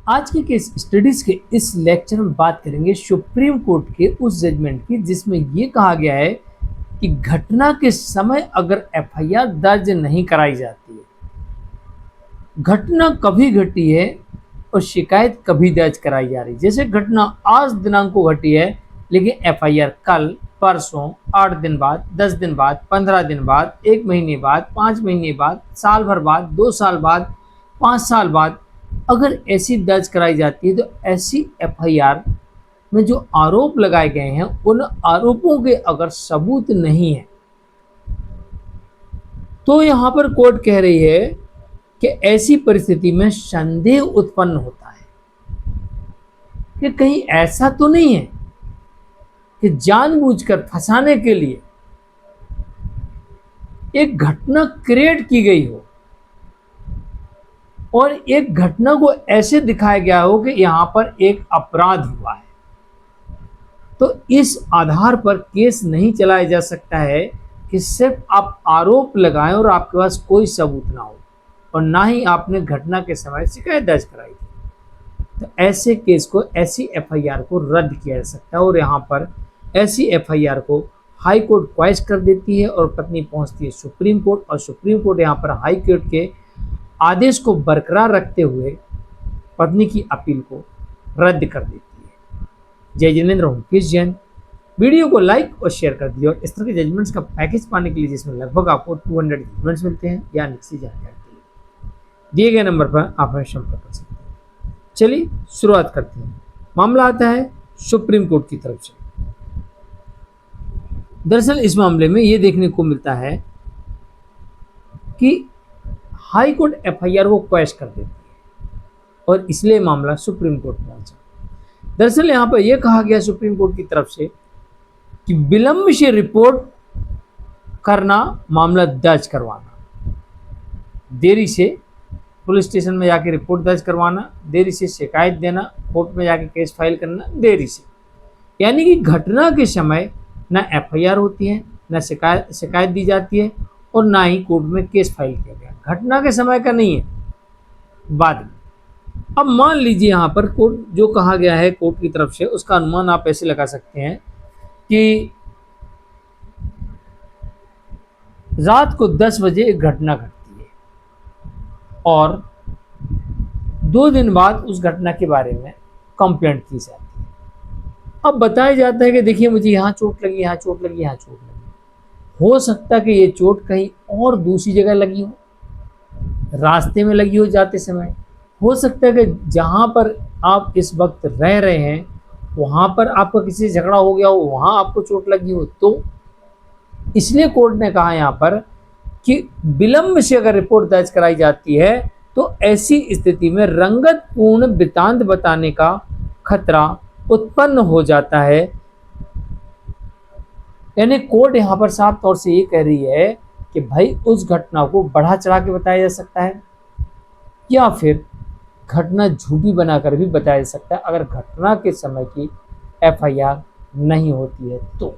आज के case studies के इस लेक्चर में बात करेंगे सुप्रीम कोर्ट के उस जजमेंट की जिसमें ये कहा गया है कि घटना के समय अगर एफआईआर दर्ज नहीं कराई जाती है, घटना कभी घटी है और शिकायत कभी दर्ज कराई जा रही, जैसे घटना आज दिनांक को घटी है लेकिन एफआईआर कल, परसों, 8 दिन बाद, 10 दिन बाद, 15 दिन बाद, 1 महीने बाद, 5 महीने बाद, साल भर बाद, 2 साल बाद, 5 साल बाद अगर ऐसी दर्ज कराई जाती है तो ऐसी एफआईआर में जो आरोप लगाए गए हैं उन आरोपों के अगर सबूत नहीं है तो यहां पर कोर्ट कह रही है कि ऐसी परिस्थिति में संदेह उत्पन्न होता है कि कहीं ऐसा तो नहीं है कि जानबूझकर फंसाने के लिए एक घटना क्रिएट की गई हो और एक घटना को ऐसे दिखाया गया हो कि यहां पर एक अपराध हुआ है, तो इस आधार पर केस नहीं चलाया जा सकता है कि सिर्फ आप आरोप लगाएं और आपके पास कोई सबूत ना हो और ना ही आपने घटना के समय शिकायत दर्ज कराई थी। तो ऐसे केस को, ऐसी एफआईआर को रद्द किया जा सकता है और यहाँ पर ऐसी एफआईआर को हाई कोर्ट क्वाइश कर देती है और पत्नी पहुंचती है सुप्रीम कोर्ट और सुप्रीम कोर्ट यहाँ पर हाई कोर्ट के आदेश को बरकरार रखते हुए पत्नी की अपील को रद्द कर देती है। जय जिनेंद्र हूँ किस जैन। वीडियो को लाइक और शेयर कर दिए और इस तरह के जजमेंट्स का पैकेज पाने के लिए जिसमें लगभग आपको 200 जजमेंट्स मिलते हैं या निश्चित जानकारी के लिए दिए गए नंबर पर आप हमें संपर्क कर सकते हैं। चलिए शुरुआत करते हैं। मामला आता है सुप्रीम कोर्ट की तरफ से। दरअसल इस मामले में ये देखने को मिलता है कि हाई कोर्ट एफआईआर को क्वैश कर देती है और इसलिए मामला सुप्रीम कोर्ट पहुंचा। दरअसल यहाँ पर यह कहा गया सुप्रीम कोर्ट की तरफ से कि विलंब से रिपोर्ट करना, मामला दर्ज करवाना, देरी से पुलिस स्टेशन में जाके रिपोर्ट दर्ज करवाना, देरी से शिकायत देना, कोर्ट में जाके केस फाइल करना, देरी से, यानी कि घटना के समय ना एफआईआर होती है, ना शिकायत दी जाती है और ना ही कोर्ट में केस फाइल किया गया। घटना के समय का नहीं है, बाद में। अब मान लीजिए यहाँ पर कोर्ट जो कहा गया है कोर्ट की तरफ से उसका अनुमान आप ऐसे लगा सकते हैं कि रात को 10 बजे एक घटना घटती है और 2 दिन बाद उस घटना के बारे में कंप्लेंट की जाती है। अब बताया जाता है कि देखिए मुझे यहाँ चोट लगी, यहाँ चोट लगी, यहाँ चोट लगी। हो सकता है कि ये चोट कहीं और दूसरी जगह लगी हो, रास्ते में लगी हो जाते समय, हो सकता है कि जहाँ पर आप इस वक्त रह रहे हैं वहाँ पर आपका किसी से झगड़ा हो गया हो, वहाँ आपको चोट लगी हो। तो इसलिए कोर्ट ने कहा यहाँ पर कि विलंब से अगर रिपोर्ट दर्ज कराई जाती है तो ऐसी स्थिति में रंगतपूर्ण वृत्तांत बताने का खतरा उत्पन्न हो जाता है। यानी कोर्ट यहाँ पर साफ तौर से ये कह रही है कि भाई उस घटना को बढ़ा चढ़ा के बताया जा सकता है या फिर घटना झूठी बनाकर भी बताया जा सकता है अगर घटना के समय की एफआईआर नहीं होती है। तो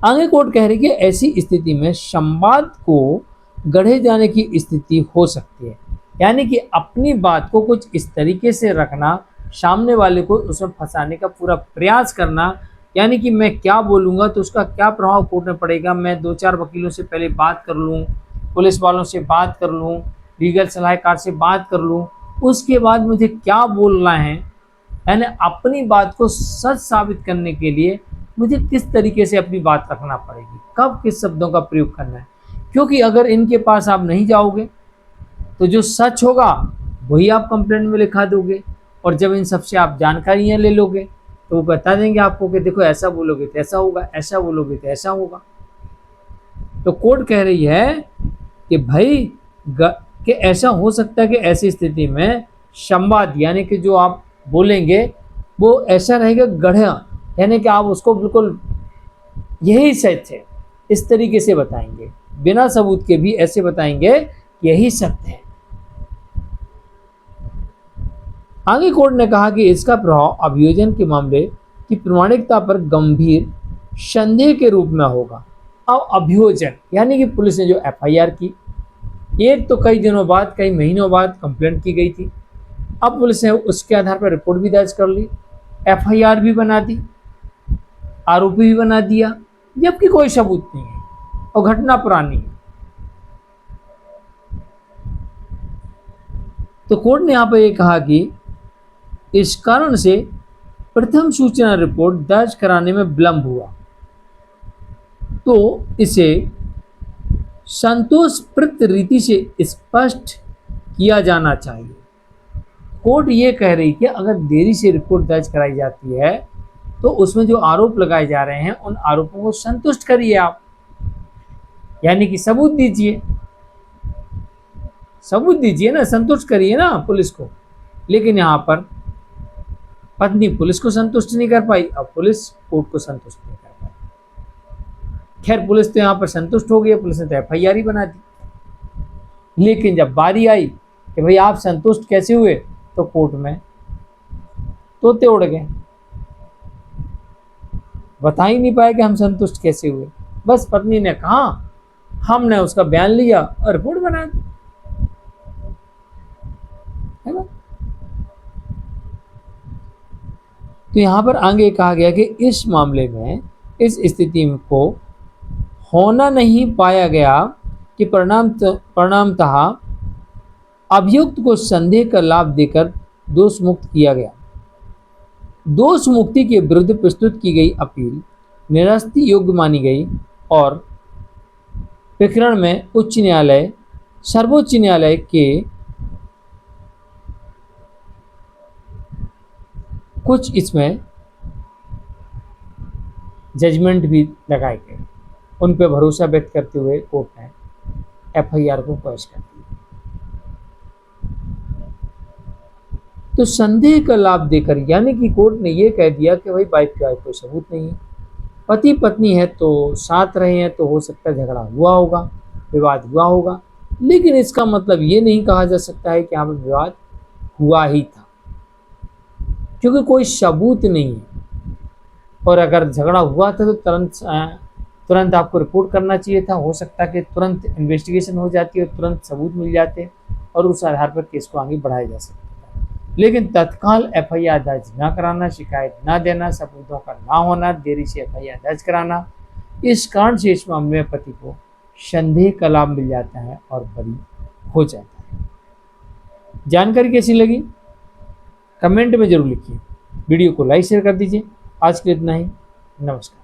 आगे कोर्ट कह रही है कि ऐसी स्थिति में संवाद को गढ़े जाने की स्थिति हो सकती है, यानी कि अपनी बात को कुछ इस तरीके से रखना, सामने वाले को उसमें फंसाने का पूरा प्रयास करना, यानी कि मैं क्या बोलूँगा तो उसका क्या प्रभाव कोर्ट में पड़ेगा, मैं 2-4 वकीलों से पहले बात कर लूँ, पुलिस वालों से बात कर लूँ, लीगल सलाहकार से बात कर लूँ, उसके बाद मुझे क्या बोलना है, यानी अपनी बात को सच साबित करने के लिए मुझे किस तरीके से अपनी बात रखना पड़ेगी, कब किस शब्दों का प्रयोग करना है। क्योंकि अगर इनके पास आप नहीं जाओगे तो जो सच होगा वही आप कंप्लेंट में लिखा दोगे और जब इन सबसे आप जानकारियाँ ले लोगे तो वो बता देंगे आपको कि देखो ऐसा बोलोगे तो ऐसा होगा, ऐसा बोलोगे तो ऐसा होगा। तो कोर्ट कह रही है कि भाई कि ऐसा हो सकता है कि ऐसी स्थिति में संवाद, यानी कि जो आप बोलेंगे वो ऐसा रहेगा गढ़ा, यानी कि आप उसको बिल्कुल यही सच है इस तरीके से बताएंगे, बिना सबूत के भी ऐसे बताएंगे यही सत्य है। आगे कोर्ट ने कहा कि इसका प्रभाव अभियोजन के मामले की प्रामाणिकता पर गंभीर संदेह के रूप में होगा। अब अभियोजन यानी कि पुलिस ने जो एफआईआर की, एक तो कई दिनों बाद, कई महीनों बाद कंप्लेंट की गई थी, अब पुलिस ने उसके आधार पर रिपोर्ट भी दर्ज कर ली, एफआईआर भी बना दी, आरोपी भी बना दिया, जबकि कोई सबूत नहीं है और घटना पुरानी है। तो कोर्ट ने यहां पर यह कहा कि इस कारण से प्रथम सूचना रिपोर्ट दर्ज कराने में विलंब हुआ, तो इसे संतोषप्रद रीति से स्पष्ट किया जाना चाहिए। कोर्ट ये कह रही कि अगर देरी से रिपोर्ट दर्ज कराई जाती है तो उसमें जो आरोप लगाए जा रहे हैं उन आरोपों को संतुष्ट करिए आप, यानी कि सबूत दीजिए, सबूत दीजिए ना, संतुष्ट करिए ना पुलिस को। लेकिन यहां पर पत्नी पुलिस को संतुष्ट नहीं कर पाई, अब पुलिस कोर्ट को संतुष्ट नहीं कर पाई। खैर पुलिस तो यहां पर संतुष्ट हो गई, पुलिस ने तो एफआईआर ही बना दी। लेकिन जब बारी आई कि भाई आप संतुष्ट कैसे हुए, तो कोर्ट में तोते उड़ गए, बता ही नहीं पाए कि हम संतुष्ट कैसे हुए। बस पत्नी ने कहा, हमने उसका बयान लिया और रिपोर्ट बना दी, है ना। तो यहां पर आगे कहा गया कि इस मामले में इस स्थिति को होना नहीं पाया गया कि परिणामतः अभियुक्त को संदेह का लाभ देकर दोष मुक्त किया गया। दोष मुक्ति के विरुद्ध प्रस्तुत की गई अपील निरस्ती योग्य मानी गई और प्रकरण में सर्वोच्च न्यायालय के कुछ इसमें जजमेंट भी लगाए गए। उन पर भरोसा व्यक्त करते हुए कोर्ट ने एफआईआर को पेश कर दिया। तो संदेह का लाभ देकर, यानी कि कोर्ट ने यह कह दिया कि भाई वाइफ के कोई सबूत नहीं है, पति पत्नी है तो साथ रहे हैं, तो हो सकता है झगड़ा हुआ होगा, विवाद हुआ होगा, लेकिन इसका मतलब ये नहीं कहा जा सकता है कि यहाँ पर विवाद हुआ ही था, क्योंकि कोई सबूत नहीं है। और अगर झगड़ा हुआ था तो तुरंत आपको रिपोर्ट करना चाहिए था, हो सकता है कि तुरंत इन्वेस्टिगेशन हो जाती है, तुरंत सबूत मिल जाते और उस आधार पर केस को आगे बढ़ाया जा सकता है। लेकिन तत्काल एफआईआर दर्ज ना कराना, शिकायत ना देना, सबूतों का ना होना, देरी से एफआईआर दर्ज कराना, इस कारण से इस मामले में पति को संदेह का लाभ मिल जाता है और बरी हो जाता है। जानकारी कैसी लगी कमेंट में जरूर लिखिए, वीडियो को लाइक शेयर कर दीजिए। आज के लिए इतना ही, नमस्कार।